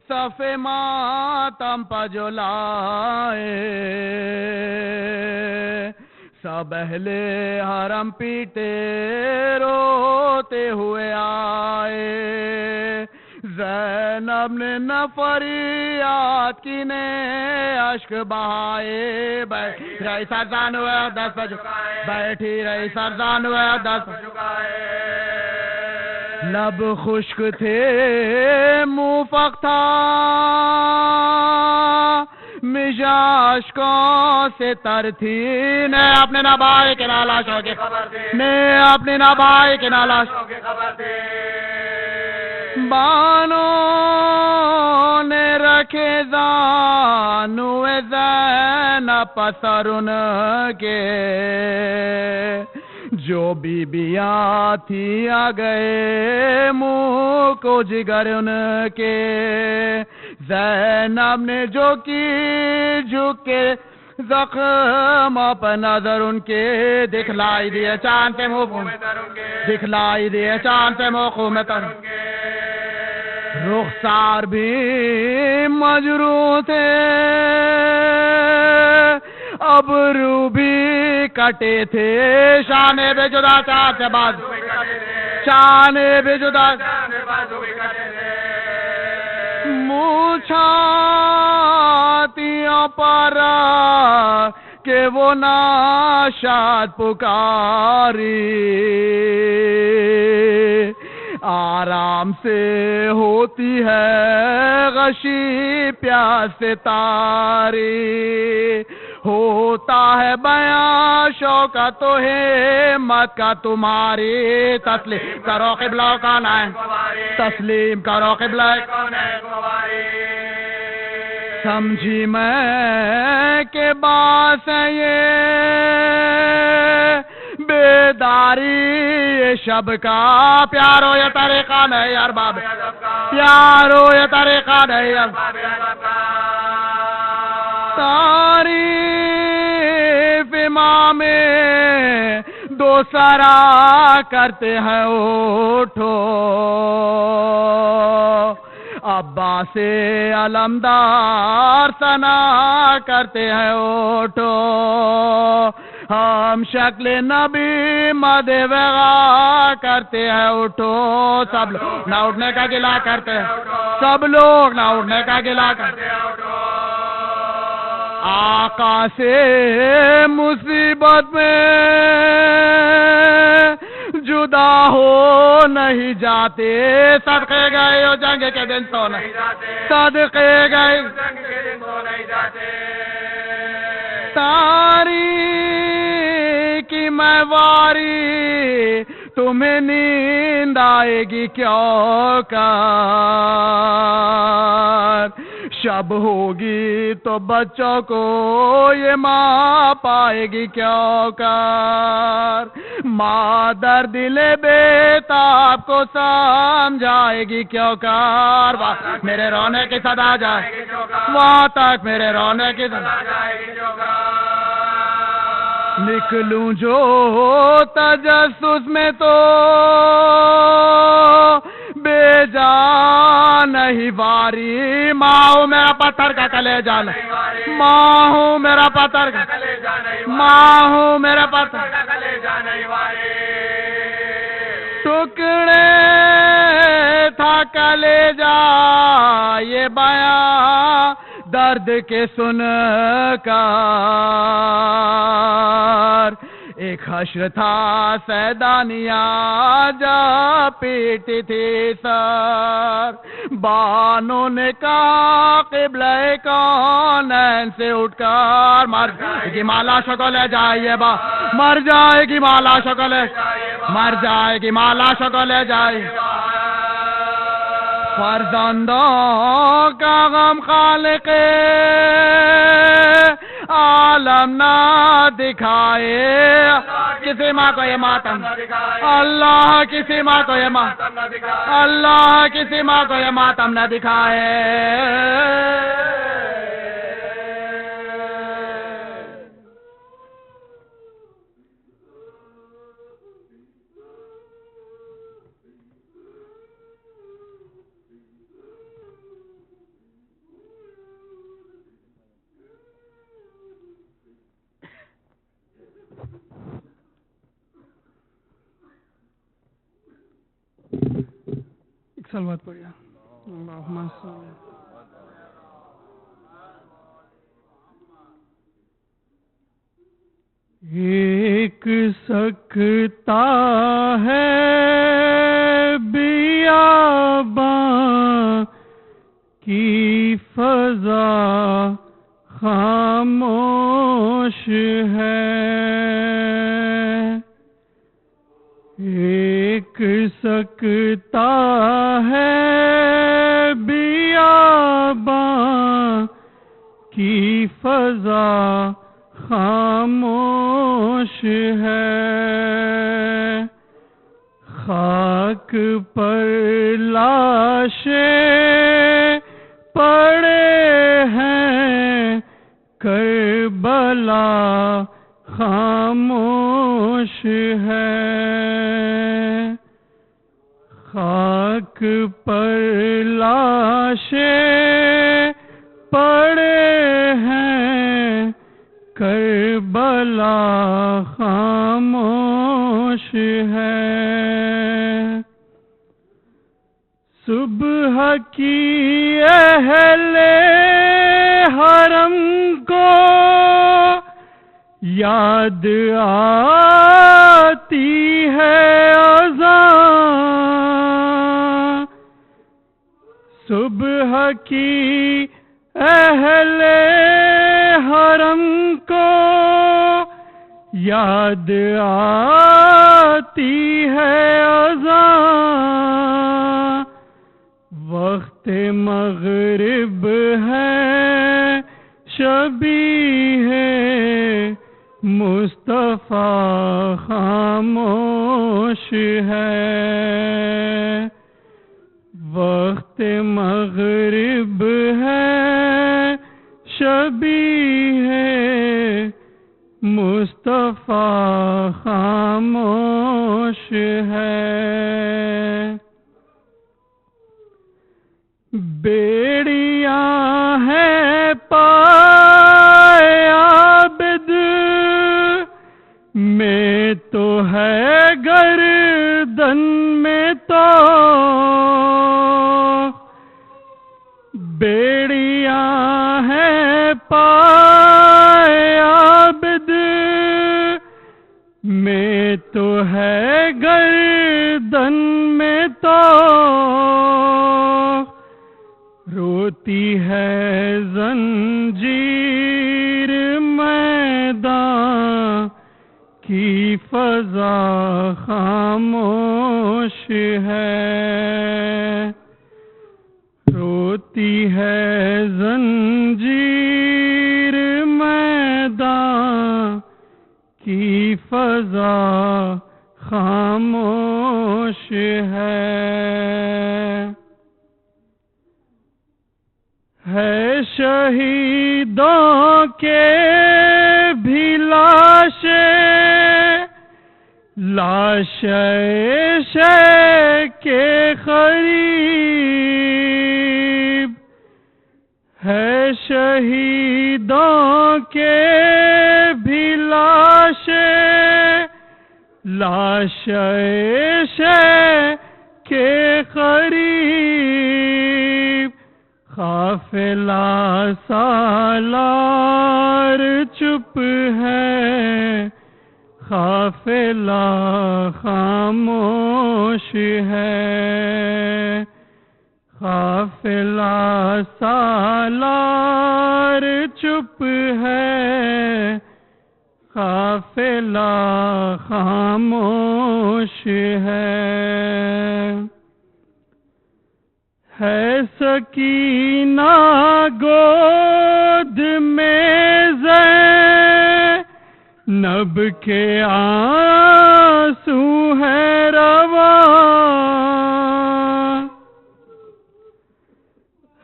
صف ماتم پہ جو لائے سب اہل حرم پیٹے روتے ہوئے آئے زینب نے نہ فریاد کی نے اشک بہائے بیٹھی رہی سرزان ہوئے دس پہ جھکائے بیٹھی رہی سرزان ہوئے دس پہ جھکائے لب خشک تھے منہ فق تھا مزاج کو سے تر تھی نے اپنے نبھائی کے نالاشوں کی خبر تھی نے اپنے نبھائی کے نالاشوں کی خبر تھی بانوں نے رکھے زانوے زینب پسر ان کے جو بیبیاں تھی آ گئے منہ کو جگر ان کے زینب نے جو کی جھکے زخم پر نظر ان کے دکھلائی دیے چاند پہ منہ دکھلائی دیے چاند پہ منہ میں تر رخسار بھی مجروح تھے ابرو بھی کٹے تھے شانے بے جدا چار سے بعد شانے بے جدا منہ چھاتیوں پر کہ وہ ناشاد پکاری آرام سے ہوتی ہے غشی پیاس تاری ہوتا ہے بیاں شوقت و ہمت کا تمہاری تسلیم کرو قبلہ کون ہے تسلیم کرو قبلہ کون ہے سمجھی میں کہ باس ہے یہ بیداری شب کا پیارو یہ طریقہ نہیں ارباب پیارو یہ طریقہ نہیں تعریف امام دو سرا کرتے ہیں اٹھو عباس علمدار ثنا کرتے ہیں اٹھو ہم شکل نبی مد وغا کرتے ہیں اٹھو سب لوگ نہ اٹھنے کا گلا کرتے ہیں سب لوگ نہ اٹھنے کا گلا کرتے ہیں آقا سے مصیبت میں جدا ہو نہیں جاتے صدقے گئے ہو جنگ کے دن سو نہیں جاتے صدقے گئے جنگ کے دن سو نہیں جاتے تاریکی میں واری تمہیں نیند آئے گی کیوں کر شب ہوگی تو بچوں کو یہ ماں پائے گی کیوں کر ماں در دل بیتاب کو سمجھائے گی کیوں کر میرے رونے کی صدا جائے وہاں تک میرے رونے کی صدا جائے گی کیوں کر نکلوں جو تجسس میں تو بے جان نہیں واری ماں ہوں میرا پتھر کا کلیجہ نہیں ماں ہوں میرا پتھر کا کلیجہ نہیں ماں ہوں میرا پتھر کا کلیجہ نہیں واری ٹکڑے تھا کلیجہ یہ بیاں درد کے سن کر ایک حشر تھا سیدانیہ جا پیٹی تھی سر بانوں نے کہا قبلہ کونین سے اٹھ کر مر جائے گی مالا شکل لے جائیے با مر جائے گی مالا شکل لے مر جائے گی مالا شکل لے جائے فرزندوں کا غم خالق عالم نہ دکھائے کسی ماں کو یہ ماتم اللہ کسی ماں کو یہ ماتم اللہ کسی ماں کو یہ ماتم نہ دکھائے صلوات پڑھیے. اللہم صل. ایک سکتا ہے بیاباں کی فضا خاموش ہے. ایک سکتا ہے بیاباں کی فضا خاموش ہے. خاک پر لاشیں پڑے ہیں کربلا خاموش ہے. خاک پر لاشیں پڑے ہیں کربلا خاموش ہے. صبح کی اہل حرم کو یاد آتی ہے اذان. صبح کی اہل حرم کو یاد آتی ہے اذان. وقت مغرب ہے شبیہ مصطفیٰ خاموش ہے. وقت مغرب ہے شبیہ مصطفیٰ خاموش ہے. بیڑیاں ہیں پائے عابد میں تو ہے گردن میں تو. بیڑیاں ہیں پائے عابد میں تو ہے گردن میں تو. روتی ہے زنجیر میدان کی فضا خاموش ہے. روتی ہے زنجیر میدان کی فضا خاموش ہے. شہیدوں کے بھی لاشیں لاشیں شے کے قریب. ہے شہیدوں کے بھی لاشیں لاشیں شے کے قریب. قافلہ سالار چپ ہے قافلہ خاموش ہے. قافلہ سالار چپ ہے قافلہ خاموش ہے. سکینہ گود میں زینب کے آنسو ہے رواں.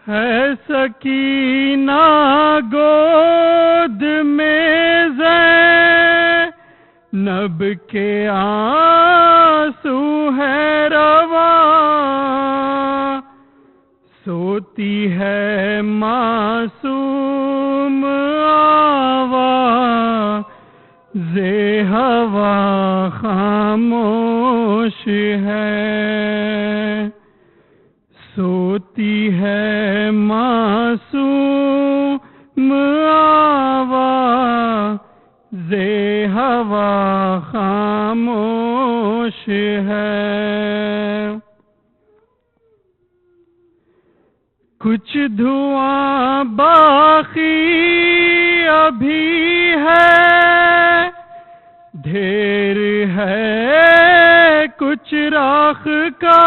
ہے سکینہ گود میں زینب کے آنسو ہے رواں. سوتی ہے معصوم آواز ہوا خاموش ہے. ہوتی ہے معصوم آواز ہوا خاموش ہے، کچھ دھواں باقی ابھی ہے، ڈھیر ہے کچھ راکھ کا،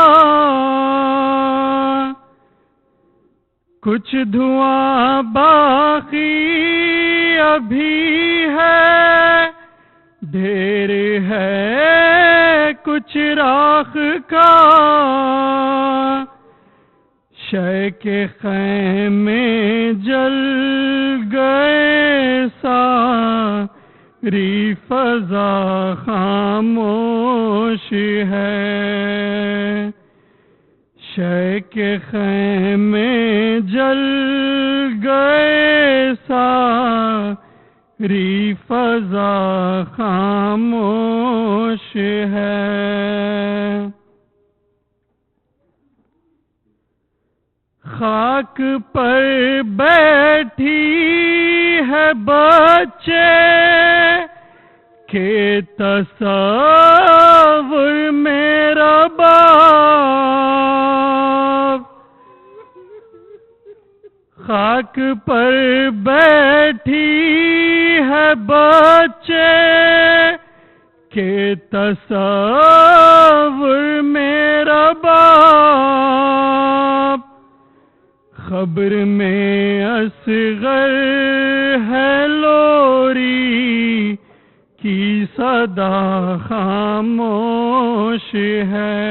کچھ دھواں باقی ابھی ہے، ڈھیر ہے کچھ راکھ کا، شے کے خیمے جل گئے، ساری فضا خاموش ہے، شے کے خیمے جل گئے، ساری فضا خاموش ہے، خاک پر بیٹھی ہے بچے کے تصور میرا باپ، خاک پر بیٹھی ہے بچے کے تصور میرا باپ، خبر میں اصغر ہے لوری کی صدا خاموش ہے،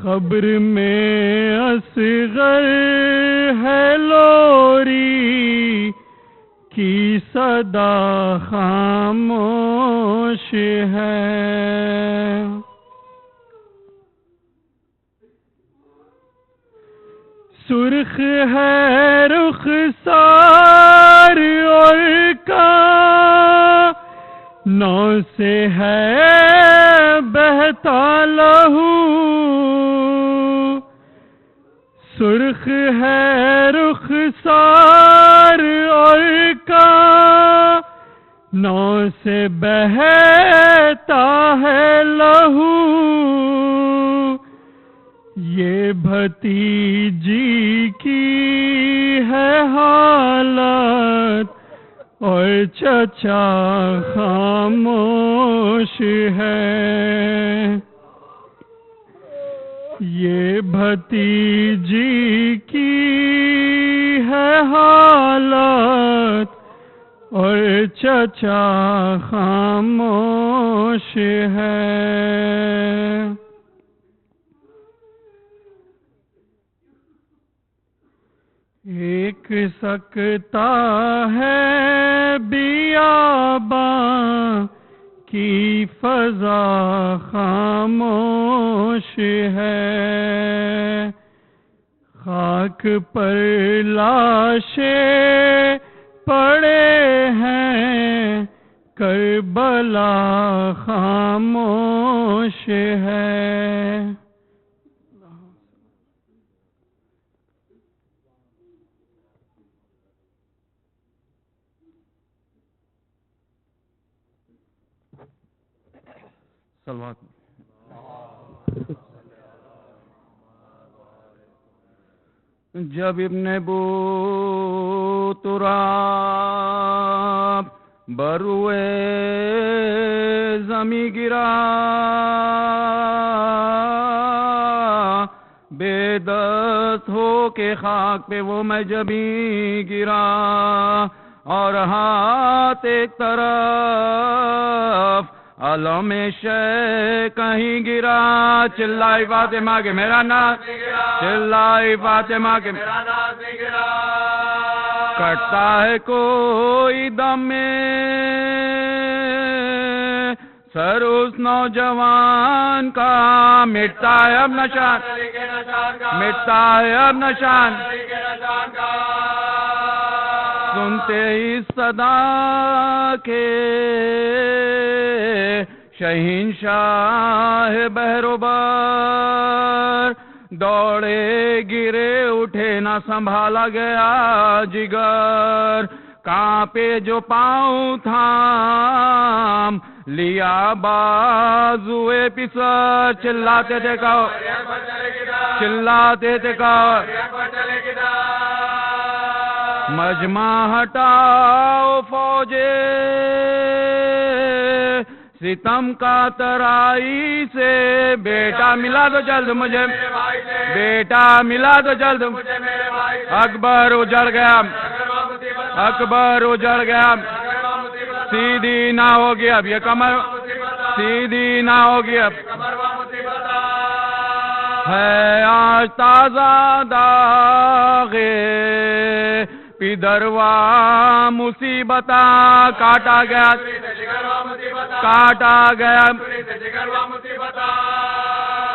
خبر میں اصغر ہے لوری کی صدا خاموش ہے، سرخ ہے رخسار اور کانوں سے ہے بہتا لہو، سرخ ہے رخسار اور کانوں سے بہتا ہے لہو، یہ بھتیجی کی ہے حالت اور چچا خاموش ہے، یہ بھتیجی کی ہے حالت اور چچا خاموش ہے، ایک سکتا ہے بیاباں کی فضا خاموش ہے، خاک پر لاشیں پڑے ہیں، کربلا خاموش ہے، صلوات جب ابن بو تراب بروئے زمیں گرا، بے دست ہو کے خاک پہ وہ میں جبھی گرا، اور ہاتھ ایک طرف علم شے کہیں گرا، چلائی فاطمہ کے میرا ناز چلائی فاطمہ کے میرا ناز گرا، کٹتا ہے کوئی دم میں سر اس نوجوان کا، مٹتا ہے اب نشان، مٹتا ہے اب نشان، سنتے اس صدا کے شہنشاہ بحر و بر، دوڑے گرے اٹھے نہ سنبھالا گیا جگر کانپے جو پاؤں تھام لیا بازوئے پسر چلاتے تھے کہو چلاتے تھے کہو مجمع ہٹاؤ فوجے ستم کا ترائی سے بیٹا ملا تو جلد مجھے بیٹا ملا تو جلد اکبر اجڑ گیا اکبر اجڑ گیا سیدھی نہ ہوگی اب یہ کمر سیدھی نہ ہوگی اب ہے آج تازہ داغے پدروا مصیبتہ کاٹا گیا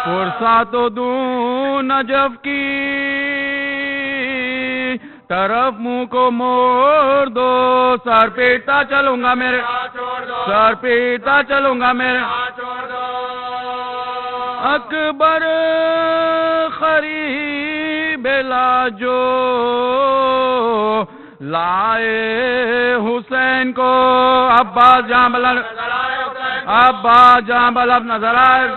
پرسا تو دوں نجف کی طرف منہ کو موڑ دو سر پیٹا چلوں گا میرے سر پیٹا چلوں گا میرے اکبر قریب لاجو لائے حسین کو عباس جہاں بلب نظر آئے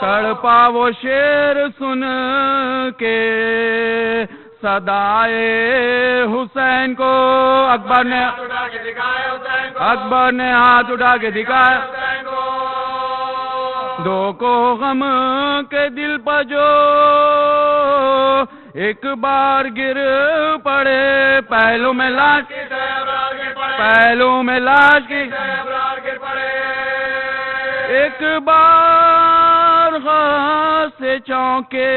تڑپا وہ شیر سن کے صدائے حسین کو اکبر نے ہاتھ اٹھا کے دکھایا دو کو غم کے دل پر جو ایک بار گر پڑے پہلو میں لاش کی ایک بار غاز سے چونکے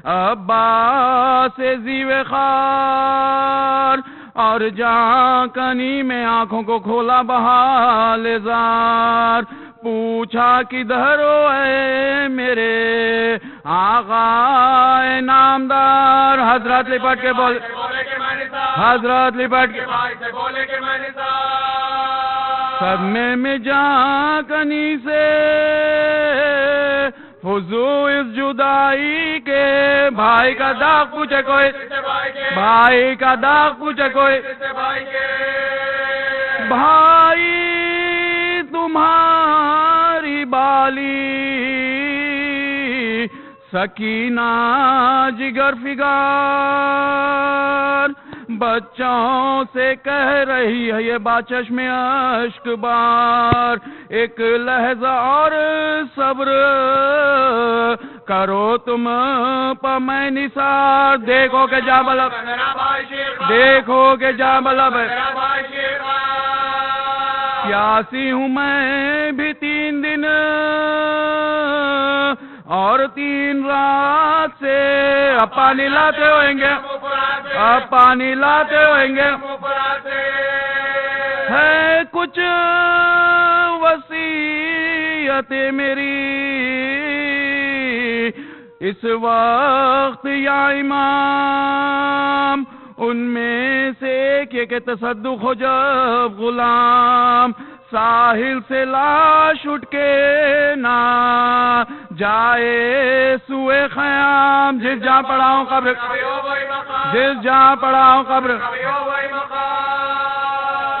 عباس سے زیوے خار اور جہاں کنی میں آنکھوں کو کھولا بحال زار پوچھا کدھر اے میرے آقا نامدار حضرت لپٹ کے بول حضرت لپٹ کے صدمے میں جہاں کنی سے فضو اس جدائی کے بھائی کا داغ پوچھے کوئی بھائی کا داغ پوچھے کوئی بھائی تمہاری بالی سکینہ جگر فگار بچوں سے کہہ رہی ہے یہ باچش میں اشک بار ایک لحظہ اور صبر کرو تم پا میں نثار دیکھو کہ جا بلب پیاسی ہوں میں بھی 3 دن اور 3 رات سے اب پانی لاتے ہوئیں گے ہے کچھ وصیت میری اس وقت یا امام ان میں سے ایک یہ کہ تصدق ہو جب غلام ساحل سے لاش اٹھ کے نہ جائے سوئے خیام جس جہاں پڑھاؤں قبر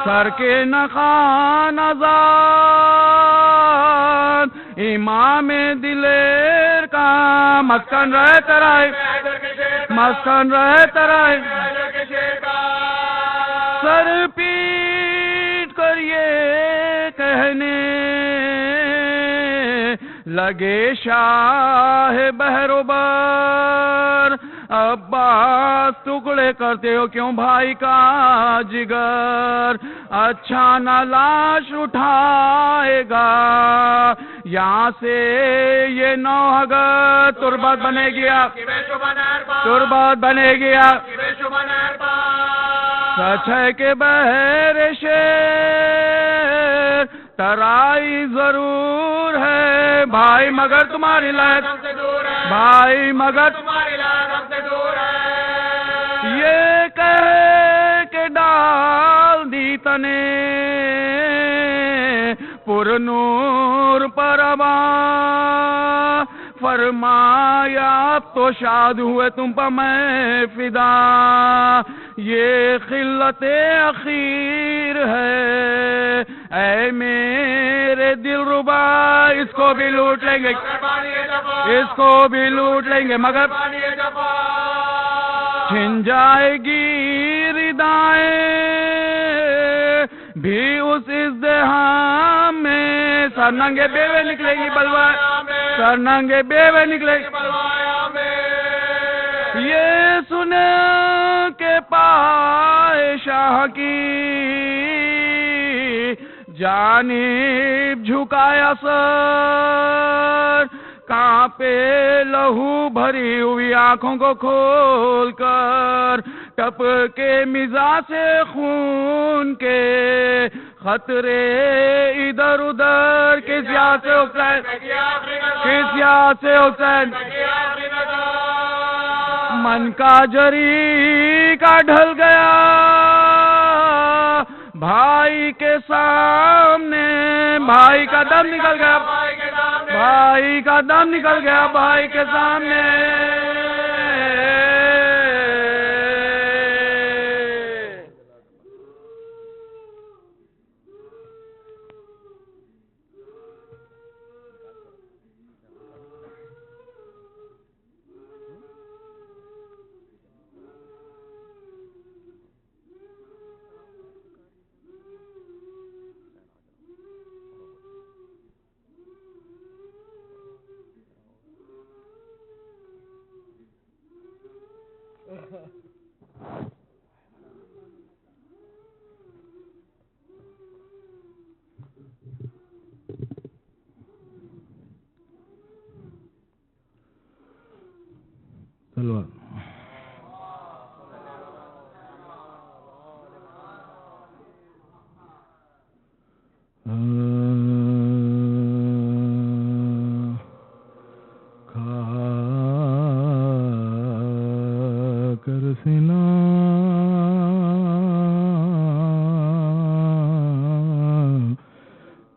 سر کے نخان آزاد امام دلیر کا مسکن رہے ترائے سر پیٹ کر یہ کہنے لگے شاہ بحر و بر عباس ٹکڑے کرتے ہو کیوں بھائی کا جگر اچھا نہ لاش اٹھائے گا یہاں سے یہ نوحگر تربت بنے گیا سچ ہے کہ بہر شیر ترائی ضرور ہے بھائی مگر تمہاری لائق یہ کہہ کے ڈال دی تنے پر نور پر فرمایا اب تو شاد ہوئے تم پر میں فدا، یہ خلت اخیر ہے اے میرے دل ربا، اس کو بھی لوٹ لیں گے، اس کو بھی لوٹ لیں گے، مگر چھن جائے گی ردائیں بھی اس ازدحام میں، سرننگے بیوے نکلے گی بلوا، سرننگے بیوے نکلے گی، یہ سنے کہ پائے شاہ کی جانب جھکایا سر، کانپے لہو بھری ہوئی آنکھوں کو کھول کر، ٹپ کے مزاج سے خون کے خطرے ادھر ادھر، کس یاد سے حسین، کس یاد سے حسین، من کا جری کا ڈھل گیا بھائی کے سامنے، بھائی کا دم نکل گیا، بھائی کا دم نکل گیا بھائی کے سامنے،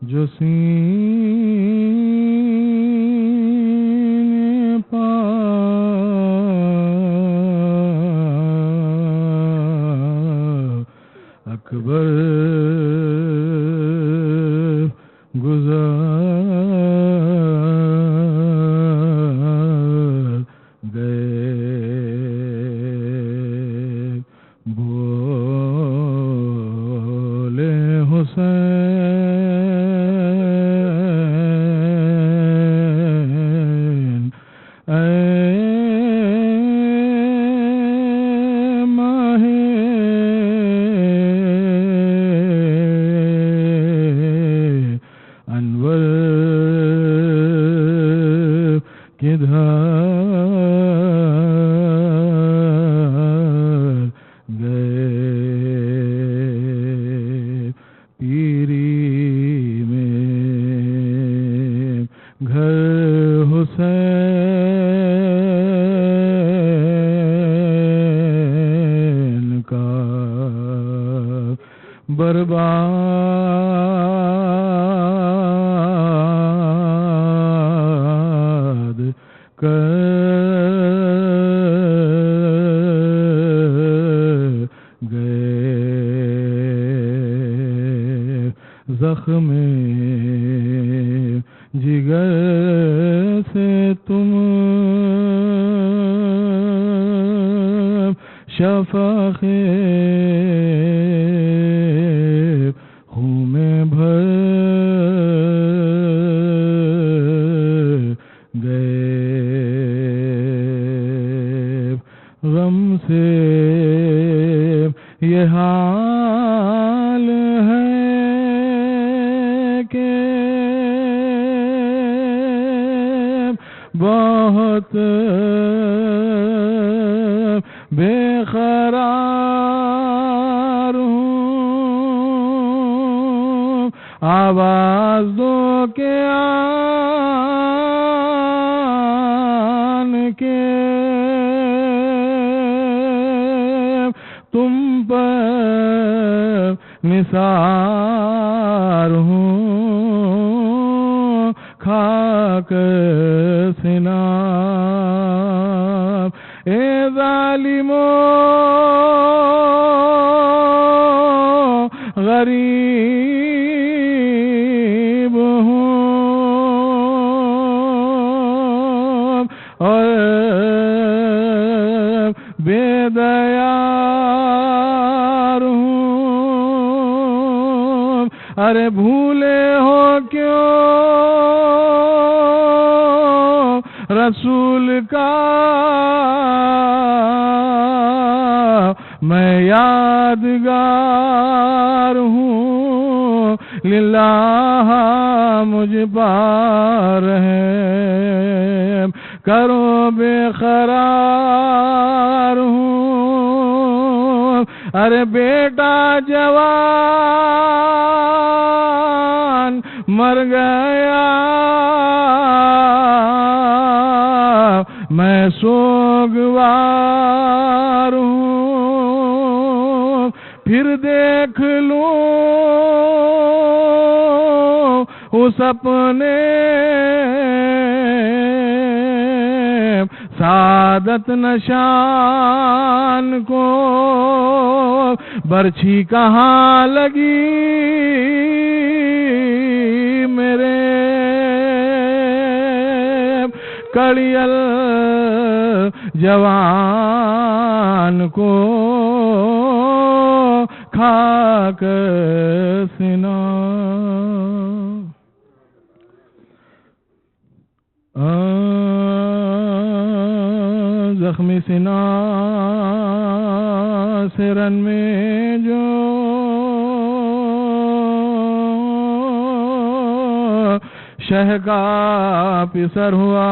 جو سینے پا اکبر گزر گئے، بولے حسین اے ماہ انور کدھر گئے، پیری میں گھر حسین کا برباد کر گئے، زخم جگر سے تم شفق خون میں بھر گئے، غم سے یہ حال ہے کہ بہت بے قرار ہوں، آواز دو کہ آن کے تم پر نثار ہوں، کھا کر سناب اے ظالموں غریب ہوں اور بے دیار ہوں ارے بھولے ہو کیوں رسول کا میں یادگار ہوں للہ مجھ پر رحم کرو بے قرار ہوں ارے بیٹا جوان مر گیا میں سوگوار ہوں پھر دیکھ لوں اس اپنے سعادت نشان کو برچھی کہاں لگی میرے کڑیل جوان کو خاک سنا زخمی سنا سرن میں جو شہ کا پسر ہوا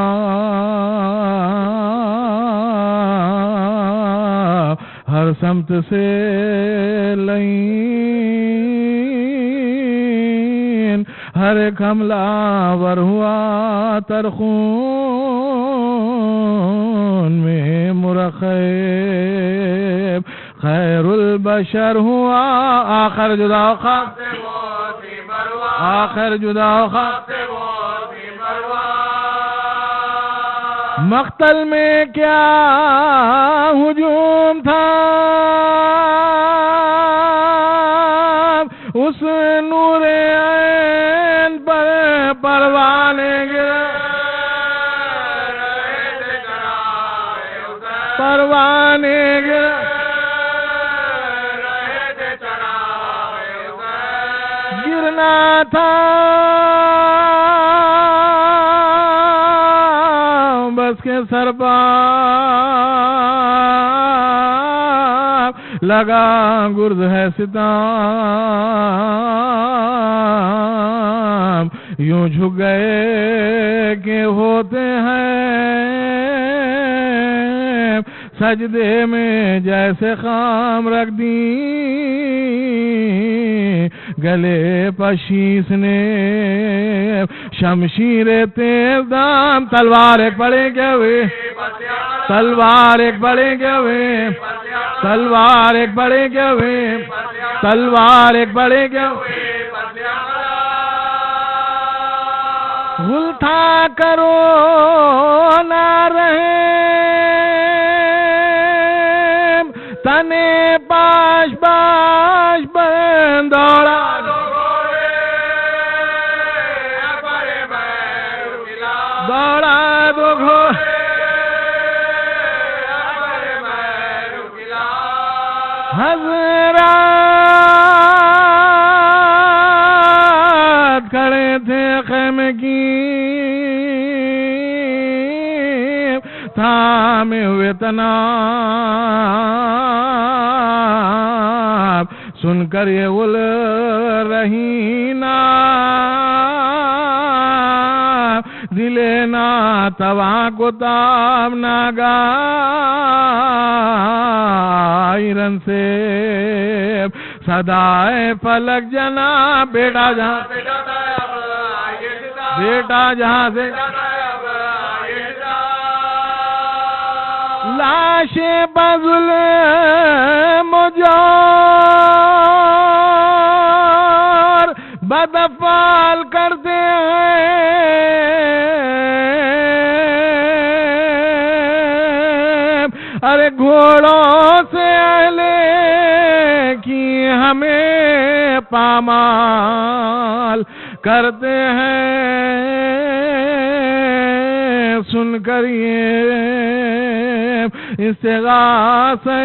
ہر سمت سے لین ہر ایک حملہ ور ہوا ترخون میں مرخب خیر البشر ہوا آخر جدا خاک سے موتی بروا آخر جدا خاک سے موتی بروا مقتل میں کیا ہجوم تھا اس نور عین پر پروانے گرے پروانے گرے گرنا تھا بس کے سر پر لگا گرد ہے ستام یوں جھک گئے کہ ہوتے ہیں سجدے میں جیسے خام رکھ دی گلے پشیس نے شمشیر تیز دام تلوار ایک پڑے گے ہوئے تلوار ایک پڑے گے ہوئے تلوار ایک پڑے گے ہوئے تلوار ایک پڑے گے ہوئے غل تھا کرو نہ رہے تنے پاش پاش بندوڑا دوڑا دو گھوڑے حضرات کھڑے تھے خیمے کی تھامے ہوئے تناب سن کر یہ غل رہی نا دلے نا تواں کو تاب ناگا ایرن سے صدائے فلک جنا بیٹا جہاں بیٹا جہاں سے لاش بظلم جور بدافعال کرتے ہیں ارے گھوڑوں سے اہلے کی ہمیں پامال کرتے ہیں، سن کر یہ استغاثہ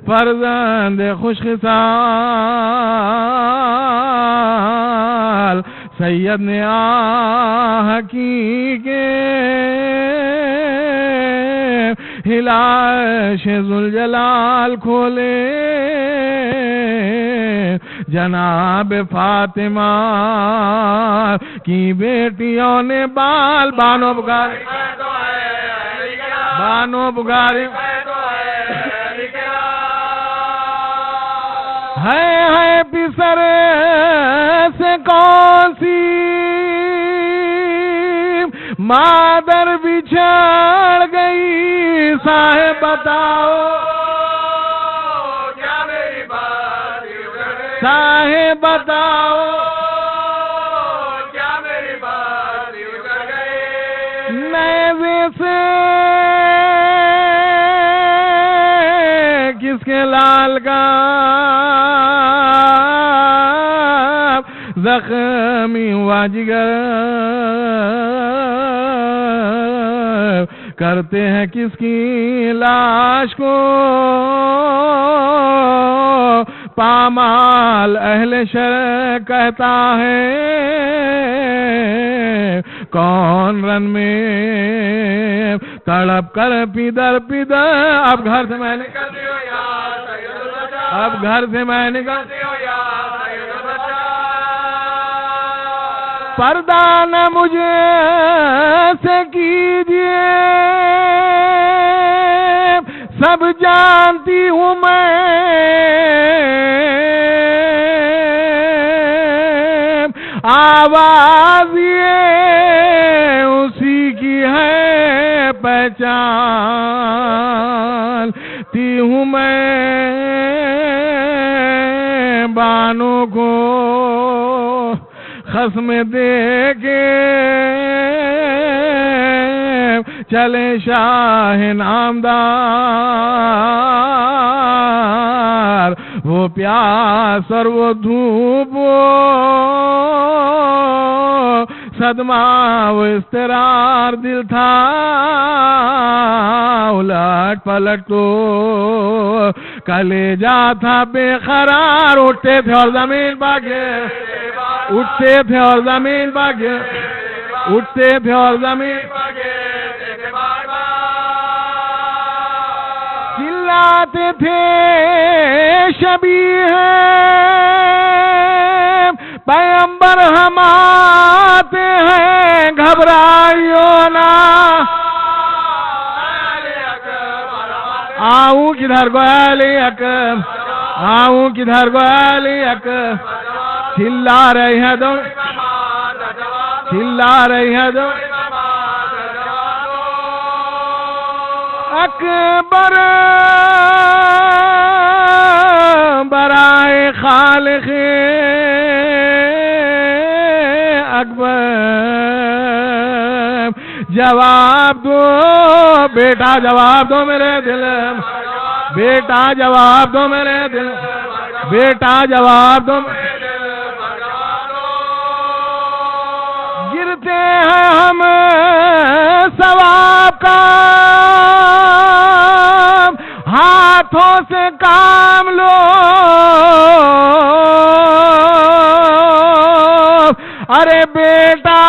فرزند خوش خصال سید نے حقیقے ہلاش ذوالجلال کھولے، جناب فاطمہ کی بیٹیوں نے بال بانو بگارے، بانو بگارے ہے پسر سے کون سی مادر بچھڑ گئی، صاحب بتاؤ کیا میری بات، صاحب بتاؤ کیا میری بات اجڑ گئی، نیزے سے کس کے لال کا زخمی ہوا جگر، کرتے ہیں کس کی لاش کو پامال، اہل شرع کہتا ہے کون رن میں تڑپ کر پیدر پیدر، اب گھر سے میں نکلتی ہوں یا سید البشر، اب گھر سے میں نکلتی ہوں یا سید البشر، پردہ نہ مجھے سے کیجیے، سب جانتی ہوں میں آواز یہ اسی کی ہے پہچانتی ہوں میں، بانو کو خصم دے کے چلے شاہ نامدار، وہ پیاس اور وہ دھوپ، وہ صدمہ وہ اضطرار، دل تھا الٹ پلٹ تو کلیجہ تھا بے قرار، اٹھتے تھے اور زمین بھاگے، اٹھتے تھے اور زمین بھاگے، اٹھتے تھے اور زمین بھاگے، چلاتے تھے شبیہ پیغمبر ہم آتے ہیں، گھبرائیو نا، آؤں کدھر کو علی اکرم، آؤں کدھر کو علی اکرم، چلا رہی ہے دو، چلا رہی ہے دو، اکبر برائے خالق اکبر جواب دو، بیٹا جواب دو میرے دل، بیٹا جواب دو میرے دل، بیٹا جواب دو، گرتے ہیں ہم ثواب کا ہاتھوں سے کام لو، ارے بیٹا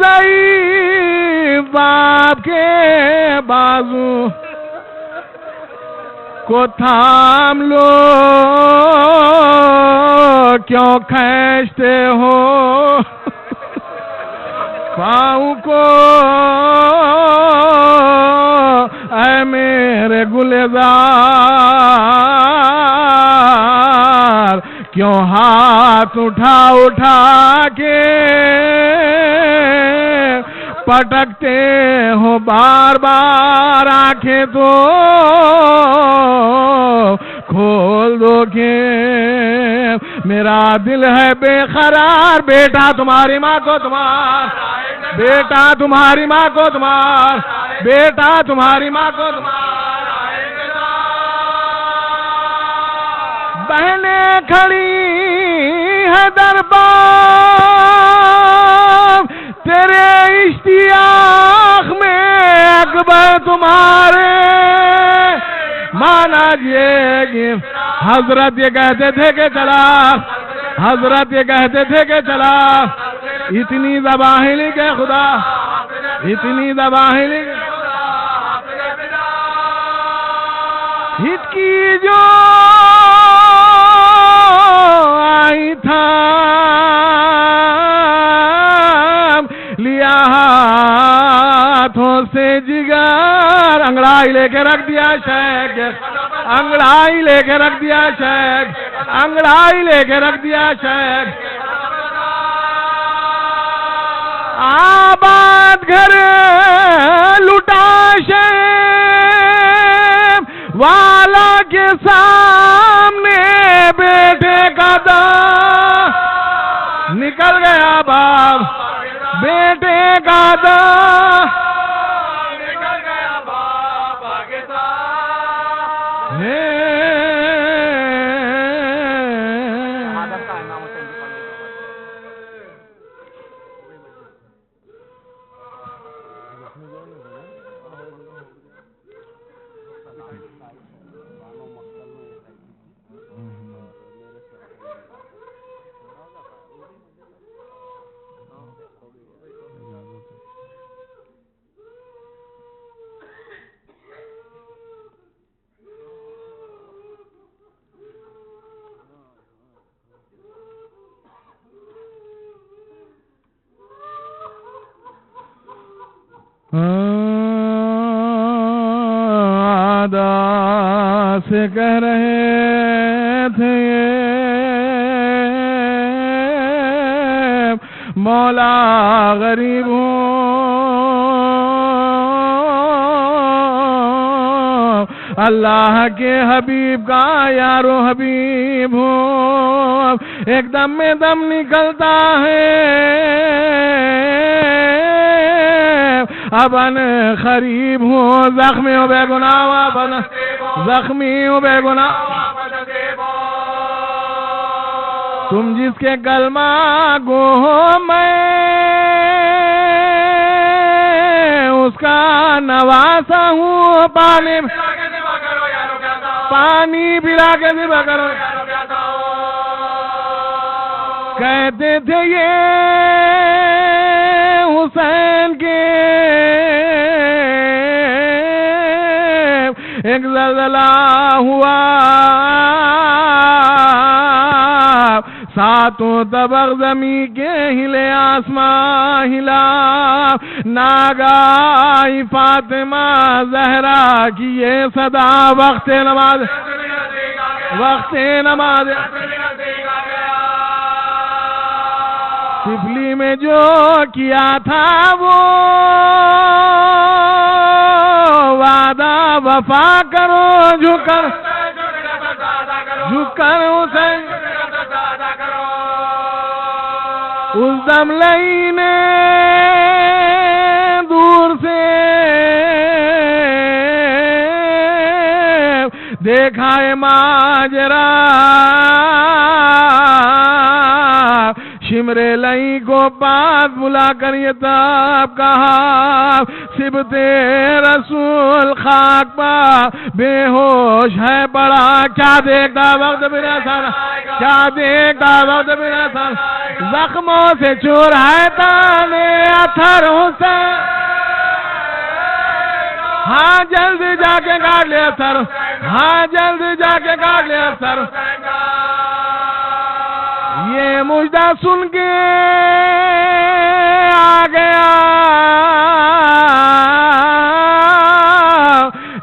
ضعیف باپ کے بازو کو تھام لو، کیوں کھینچتے ہو پاؤں کو اے میرے گلزار، کیوں ہاتھ اٹھا اٹھا کے پٹکتے ہو بار بار، آنکھیں تو کھول دو کہ میرا دل ہے بے قرار، بیٹا تمہاری ماں کو تمہار، بیٹا تمہاری ماں کو تمہار، بیٹا تمہاری ماں کو بہنیں کھڑی ہے دربار تیرے اشتیاق میں اکبر تمہارے مانا یہ حضرت یہ کہتے تھے کہ چلا حضرت یہ کہتے تھے کہ چلا اتنی زباں لکھے خدا اتنی زباں لکھے ہت کی جو آئی تھا لیا ہاتھوں سے جگر انگڑائی لے کے رکھ دیا شیخ انگڑائی لے کے رکھ دیا شیخ انگڑائی لے کے رکھ دیا شیخ آباد گھر لٹا شیخ والا کے سامنے بیٹے کا دام نکل گیا باپ بیٹے کا دام نکل گیا باپ کے سامنے آدا سے کہہ رہے تھے مولا غریب ہوں اللہ کے حبیب کا یارو حبیب ہوں ایک دم میں دم نکلتا ہے ابن خریب ہوں زخمی ہوں بے گناہ ابن زخمی ہوں بے گناہ تم جس کے کلمہ گو ہو میں اس کا نواسا ہوں پانی پلا کے ذبح کرو کہتے تھے یہ حسین کے ایک زلزلہ ہوا ساتوں طبق زمین کے ہلے آسمان ہلا ناگاہی فاطمہ زہرا کی یہ صدا وقت نماز سفلی میں جو کیا تھا وہ وعدہ وفا کرو جھکر حسین اس دم لئی نے دور سے دیکھا ہے ماجرا شمرے لئی کو پاس بلا کر یہ تاب کہا سبت رسول خاک پا بے ہوش ہے پڑا کیا دیکھتا وقت بنا سارا کیا دیکھتا وقت بنا سارا زخموں سے چور ہے تانے اتھر حسین ہاں جلد جا کے کاٹ لے سر ہاں جلد جا کے کاٹ لے سر یہ مجدہ سن کے آ گیا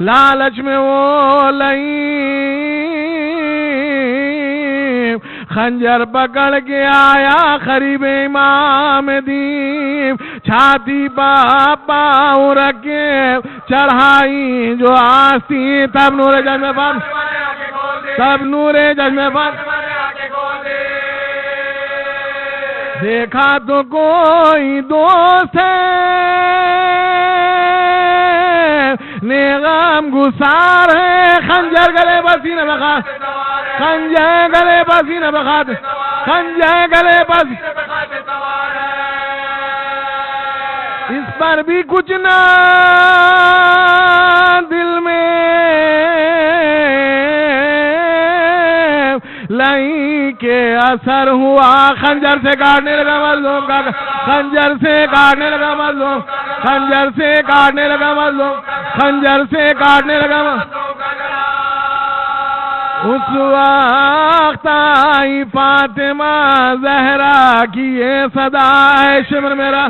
لالچ میں وہ لئیم خنجر پکڑ کے آیا قریب امام دین چھاتی پاؤں رکھے چڑھائی جو آستی تب نور جج میں بند تب نور جج میں بند دیکھا تو کوئی دوست ہے غم گسار ہے خنجر گلے پسینے بخار خنجر گلے پسینے بخار خنجر گلے پسینے اس پر بھی کچھ نہ دل میں لائی کے اثر ہوا خنجر سے کاٹنے لگا مظلوم کا خنجر سے کاٹنے لگا مظلوم خنجر سے کاٹنے لگا مظلوم خنجر سے کاٹنے لگا اس وقت آئی فاطمہ زہرا کی یہ صدا اے شمر میرا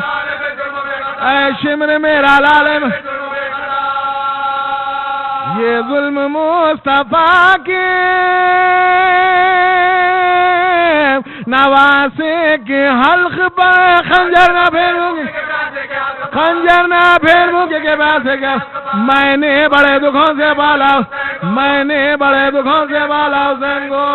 اے شمر میرا لالم یہ ظلم مصطفیٰ کے نواسے کے حلق پر خنجر نہ پھیروں گی خنجر نہ پھیروں گی کے پاس کیا میں نے بڑے دکھوں سے بالا میں نے بڑے دکھوں سے بالا سنگو